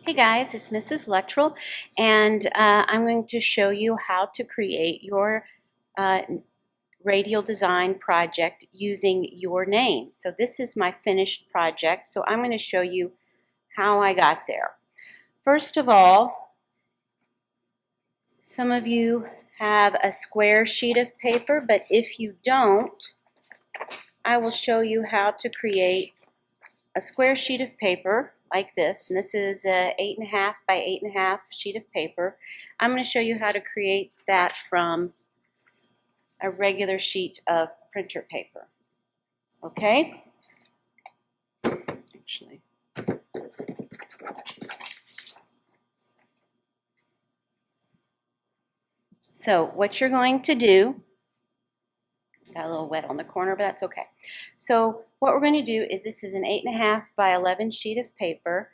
Hey guys, it's Mrs. Luttrell, and I'm going to show you how to create your radial design project using your name. So this is my finished project, so I'm going to show you how I got there. First of all, some of you have a square sheet of paper, but if you don't, I will show you how to create a square sheet of paper like this, and this is a 8.5 by 8.5 sheet of paper. I'm going to show you how to create that from a regular sheet of printer paper. Okay? Actually, so what you're going to do, got a little wet on the corner, but that's okay. So what we're going to do is, this is an 8.5 by 11 sheet of paper,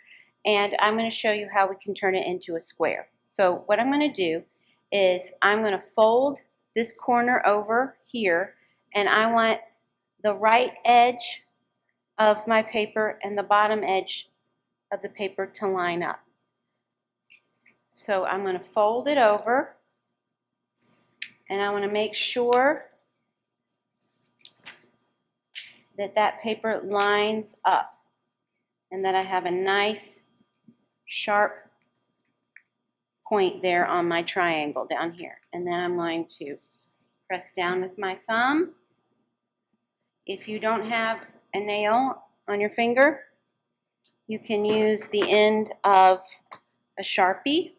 and I'm going to show you how we can turn it into a square. So what I'm going to do is I'm going to fold this corner over here, and I want the right edge of my paper and the bottom edge of the paper to line up. So I'm going to fold it over, and I want to make sure that that paper lines up and that I have a nice sharp point there on my triangle down here. And then I'm going to press down with my thumb. If you don't have a nail on your finger, you can use the end of a Sharpie,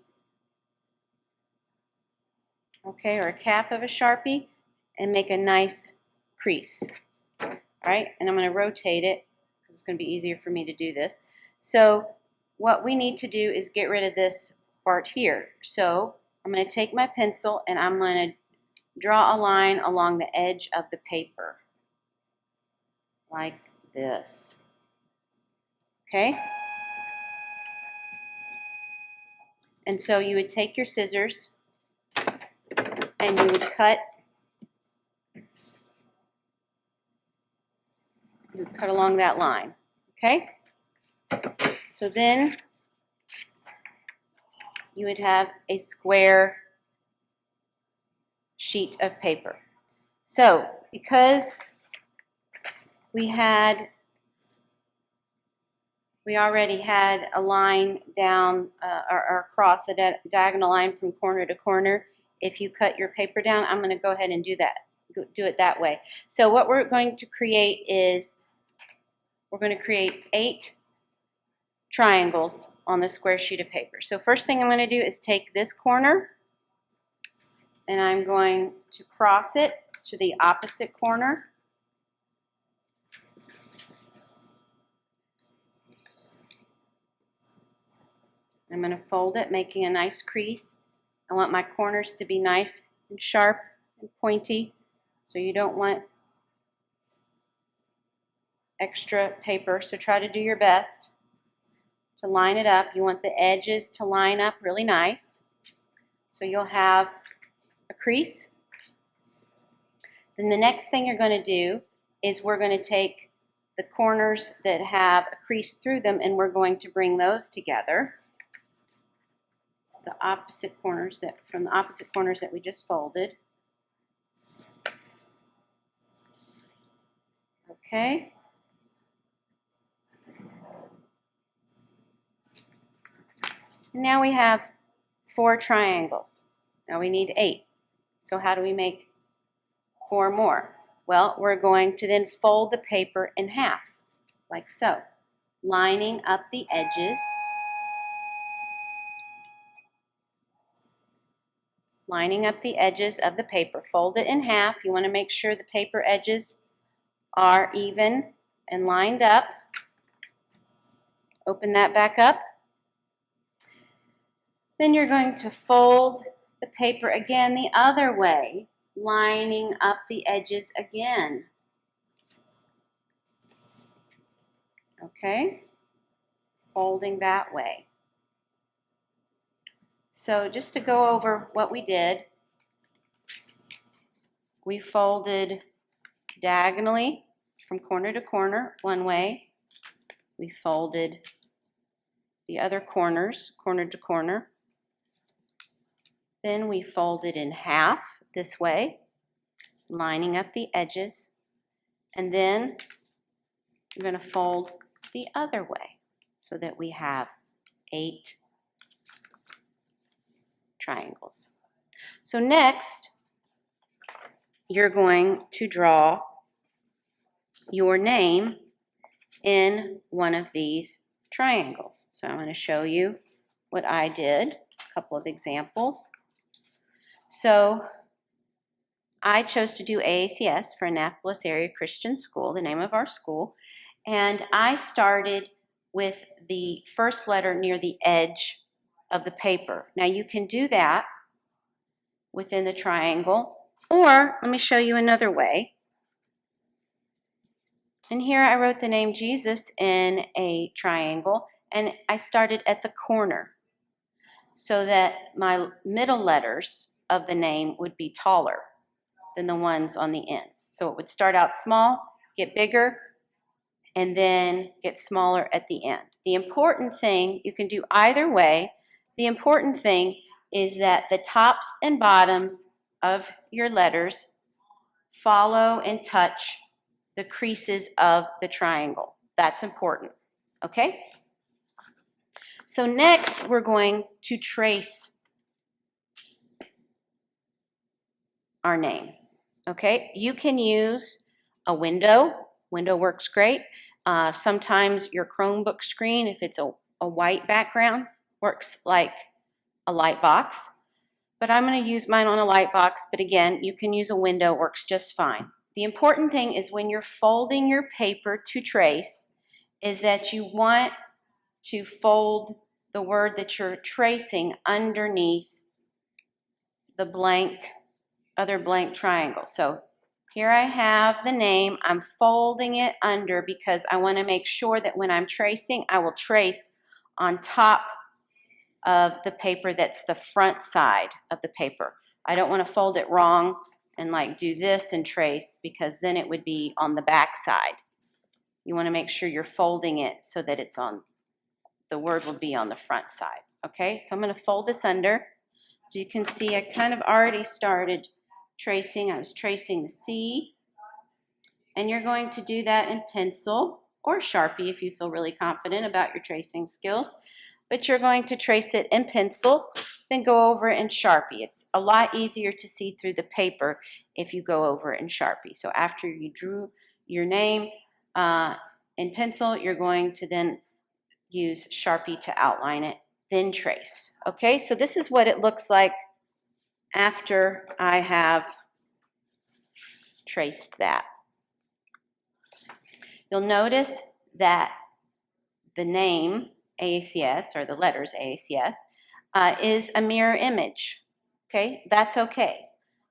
okay, or a cap of a Sharpie, and make a nice crease. All right, and I'm going to rotate it because it's going to be easier for me to do this. So what we need to do is get rid of this part here. So I'm going to take my pencil and I'm going to draw a line along the edge of the paper, like this. Okay? And so you would take your scissors and you would cut along that line. Okay? So then you would have a square sheet of paper. So because we already had a line down or across a diagonal line from corner to corner, if you cut your paper down, I'm going to go ahead and do it that way. So what we're going to create is, we're going to create 8 triangles on this square sheet of paper. So first thing I'm going to do is take this corner and I'm going to cross it to the opposite corner. I'm going to fold it, making a nice crease. I want my corners to be nice and sharp and pointy, so you don't want extra paper, so try to do your best to line it up. You want the edges to line up really nice, so you'll have a crease. Then the next thing you're going to do is, we're going to take the corners that have a crease through them and we're going to bring those together. So the opposite corners from the opposite corners that we just folded. Okay. Now we have 4 triangles. Now we need 8. So how do we make 4 more? Well, we're going to then fold the paper in half, like so, lining up the edges. Lining up the edges of the paper. Fold it in half. You want to make sure the paper edges are even and lined up. Open that back up. Then you're going to fold the paper again the other way, lining up the edges again. Okay? Folding that way. So just to go over what we did, we folded diagonally from corner to corner one way. We folded the other corners, corner to corner. Then we folded in half this way, lining up the edges. And then we're going to fold the other way so that we have 8 triangles. So next, you're going to draw your name in one of these triangles. So I'm going to show you what I did, a couple of examples. So I chose to do AACS for Annapolis Area Christian School, the name of our school, and I started with the first letter near the edge of the paper. Now you can do that within the triangle, or let me show you another way. And here I wrote the name Jesus in a triangle, and I started at the corner so that my middle letters of the name would be taller than the ones on the ends. So it would start out small, get bigger, and then get smaller at the end. The important thing, you can do either way, the important thing is that the tops and bottoms of your letters follow and touch the creases of the triangle. That's important, okay? So next we're going to trace our name, okay? You can use a window. Window works great. Sometimes your Chromebook screen, if it's a white background, works like a light box. But I'm going to use mine on a light box, but again, you can use a window, works just fine. The important thing is when you're folding your paper to trace is that you want to fold the word that you're tracing underneath the other blank triangle. So here I have the name. I'm folding it under because I want to make sure that when I'm tracing, I will trace on top of the paper that's the front side of the paper. I don't want to fold it wrong and like do this and trace because then it would be on the back side. You want to make sure you're folding it so that it's on, the word will be on the front side. Okay, so I'm going to fold this under. As you can see, I kind of already started tracing. I was tracing the C, and you're going to do that in pencil or Sharpie if you feel really confident about your tracing skills. But you're going to trace it in pencil, then go over it in Sharpie. It's a lot easier to see through the paper if you go over it in Sharpie. So after you drew your name in pencil, you're going to then use Sharpie to outline it, then trace. Okay, so this is what it looks like after I have traced that. You'll notice that the name AACS, or the letters AACS, is a mirror image. Okay, that's okay.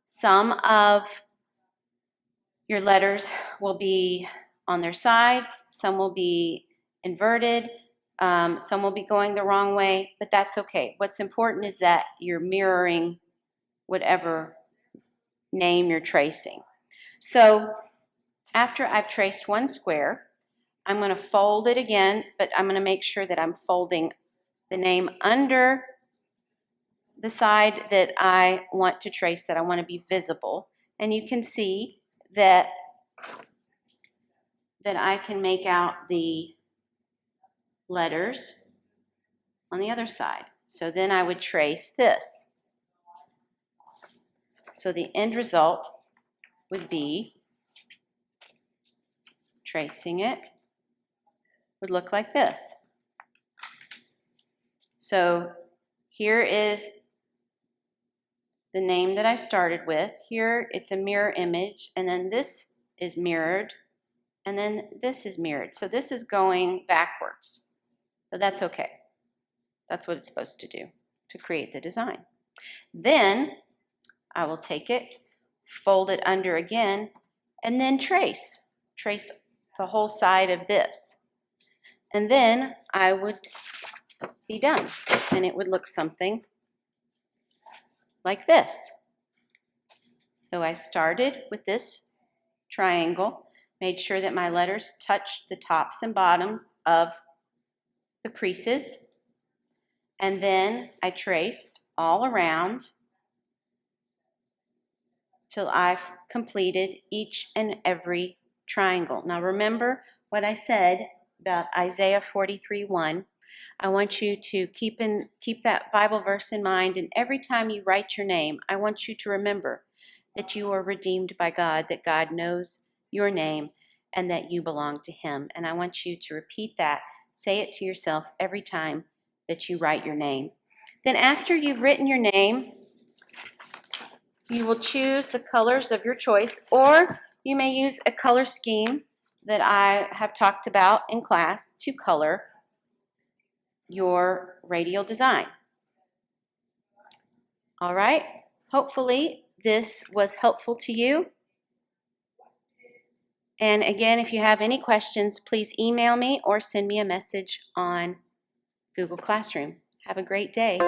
Some of your letters will be on their sides, some will be inverted, some will be going the wrong way, but that's okay. What's important is that you're mirroring whatever name you're tracing. So after I've traced one square, I'm going to fold it again, but I'm going to make sure that I'm folding the name under the side that I want to trace, that I want to be visible. And you can see that I can make out the letters on the other side. So then I would trace this. So the end result would be tracing it would look like this. So here is the name that I started with. Here it's a mirror image, and then this is mirrored, and then this is mirrored. So this is going backwards. So that's okay. That's what it's supposed to do to create the design. Then I will take it, fold it under again, and then trace the whole side of this. And then I would be done, and it would look something like this. So I started with this triangle, Made sure that my letters touched the tops and bottoms of the creases. And then I traced all around till I've completed each and every triangle. Now remember what I said about Isaiah 43:1. I want you to keep that Bible verse in mind, and every time you write your name, I want you to remember that you are redeemed by God, that God knows your name, and that you belong to Him. And I want you to repeat that. Say it to yourself every time that you write your name. Then after you've written your name, you will choose the colors of your choice, or you may use a color scheme that I have talked about in class to color your radial design. All right, hopefully this was helpful to you. And again, if you have any questions, please email me or send me a message on Google Classroom. Have a great day.